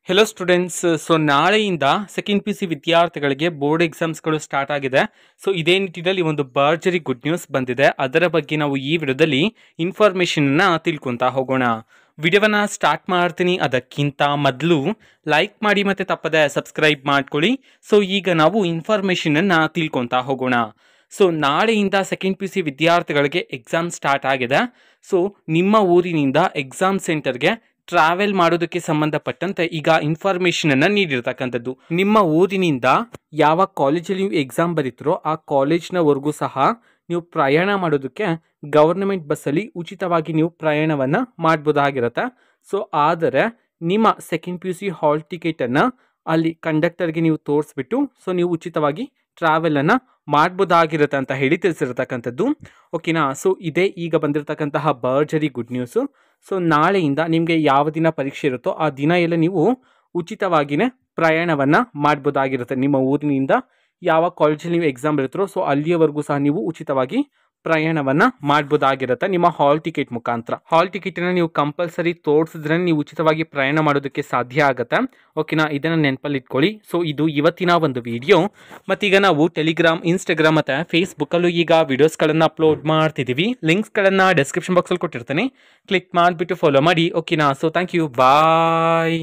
Hello students. So ನಾಳೆಯಿಂದ second P C ವಿದ್ಯಾರ್ಥಿಗಳಿಗೆ board ಎಕ್ಸಾಮ್ಸ್ಗಳು start ಆಗಿದೆ. ಸೊ ಇದೇ ನಿಟ್ಟಿನಲ್ಲಿ ಒಂದು ಭರ್ಜರಿ ಗುಡ್ ನ್ಯೂಸ್ ಬಂದಿದೆ. ಅದರ ಬಗ್ಗೆ ನಾವು ಈ ವಿಡಿಯೋದಲ್ಲಿ ಇನ್ಫಾರ್ಮೇಷನ್ನ ತಿಳ್ಕೊತಾ ಹೋಗೋಣ. ವಿಡಿಯೋವನ್ನು ಸ್ಟಾರ್ಟ್ ಮಾಡ್ತೀನಿ. ಅದಕ್ಕಿಂತ ಮೊದಲು ಲೈಕ್ ಮಾಡಿ ಮತ್ತು ತಪ್ಪದೆ ಸಬ್ಸ್ಕ್ರೈಬ್ ಮಾಡ್ಕೊಳ್ಳಿ. ಸೊ ಈಗ ನಾವು ಇನ್ಫಾರ್ಮೇಷನನ್ನು ತಿಳ್ಕೊತಾ ಹೋಗೋಣ. ಸೊ ನಾಳೆಯಿಂದ ಸೆಕೆಂಡ್ ಪಿ ಸಿ ವಿದ್ಯಾರ್ಥಿಗಳಿಗೆ ಎಕ್ಸಾಮ್ ಸ್ಟಾರ್ಟ್ ಆಗಿದೆ. ಸೊ ನಿಮ್ಮ ಊರಿನಿಂದ ಎಕ್ಸಾಮ್ ಸೆಂಟರ್ಗೆ ಟ್ರಾವೆಲ್ ಮಾಡೋದಕ್ಕೆ ಸಂಬಂಧಪಟ್ಟಂತೆ ಈಗ ಇನ್ಫಾರ್ಮೇಷನನ್ನು ನೀಡಿರ್ತಕ್ಕಂಥದ್ದು. ನಿಮ್ಮ ಊರಿನಿಂದ ಯಾವ ಕಾಲೇಜಲ್ಲಿ ನೀವು ಎಕ್ಸಾಮ್ ಬರೀತಿರೋ ಆ ಕಾಲೇಜ್ನವರೆಗೂ ಸಹ ನೀವು ಪ್ರಯಾಣ ಮಾಡೋದಕ್ಕೆ ಗವರ್ನಮೆಂಟ್ ಬಸ್ಸಲ್ಲಿ ಉಚಿತವಾಗಿ ನೀವು ಪ್ರಯಾಣವನ್ನು ಮಾಡ್ಬೋದಾಗಿರುತ್ತೆ. ಸೊ ಆದರೆ ನಿಮ್ಮ second P U C hall ಟಿಕೆಟನ್ನು ಅಲ್ಲಿ ಕಂಡಕ್ಟರ್ಗೆ ನೀವು ತೋರಿಸ್ಬಿಟ್ಟು ಸೊ ನೀವು ಉಚಿತವಾಗಿ ಟ್ರಾವೆಲನ್ನು ಮಾಡ್ಬೋದಾಗಿರುತ್ತೆ ಅಂತ ಹೇಳಿ ತಿಳಿಸಿರ್ತಕ್ಕಂಥದ್ದು. ಓಕೆನಾ. ಸೊ ಇದೇ ಈಗ ಬಂದಿರತಕ್ಕಂತಹ ಭರ್ಜರಿ ಗುಡ್ ನ್ಯೂಸು. ಸೊ ನಾಳೆಯಿಂದ ನಿಮಗೆ ಯಾವ ದಿನ ಪರೀಕ್ಷೆ ಇರುತ್ತೋ ಆ ದಿನ ಎಲ್ಲ ನೀವು ಉಚಿತವಾಗಿಯೇ ಪ್ರಯಾಣವನ್ನು ಮಾಡ್ಬೋದಾಗಿರುತ್ತೆ. ನಿಮ್ಮ ಊರಿನಿಂದ ಯಾವ ಕಾಲೇಜಲ್ಲಿ ನೀವು ಎಕ್ಸಾಮ್ ಬರೀತೀರೋ ಸೊ ಅಲ್ಲಿಯವರೆಗೂ ಸಹ ನೀವು ಉಚಿತವಾಗಿ ಪ್ರಯಾಣವನ್ನು ಮಾಡ್ಬೋದಾಗಿರುತ್ತೆ ನಿಮ್ಮ ಹಾಲ್ ಟಿಕೆಟ್ ಮುಖಾಂತರ. ಹಾಲ್ ಟಿಕೆಟನ್ನು ನೀವು ಕಂಪಲ್ಸರಿ ತೋರಿಸಿದ್ರೆ ನೀವು ಉಚಿತವಾಗಿ ಪ್ರಯಾಣ ಮಾಡೋದಕ್ಕೆ ಸಾಧ್ಯ ಆಗುತ್ತೆ. ಓಕೆನಾ. ಇದನ್ನು ನೆನಪಲ್ಲಿ ಇಟ್ಕೊಳ್ಳಿ. ಸೊ ಇದು ಇವತ್ತಿನ ಒಂದು ವಿಡಿಯೋ. ಮತ್ತೀಗ ನಾವು ಟೆಲಿಗ್ರಾಮ್, ಇನ್ಸ್ಟಾಗ್ರಾಮ್ ಮತ್ತು ಫೇಸ್ಬುಕ್ಕಲ್ಲೂ ಈಗ ವಿಡಿಯೋಸ್ಗಳನ್ನು ಅಪ್ಲೋಡ್ ಮಾಡ್ತಿದ್ದೀವಿ. ಲಿಂಕ್ಸ್ಗಳನ್ನು ಡಿಸ್ಕ್ರಿಪ್ಷನ್ ಬಾಕ್ಸಲ್ಲಿ ಕೊಟ್ಟಿರ್ತೀನಿ. ಕ್ಲಿಕ್ ಮಾಡಿಬಿಟ್ಟು ಫಾಲೋ ಮಾಡಿ. ಓಕೆನಾ. So thank you. ಬಾಯ್.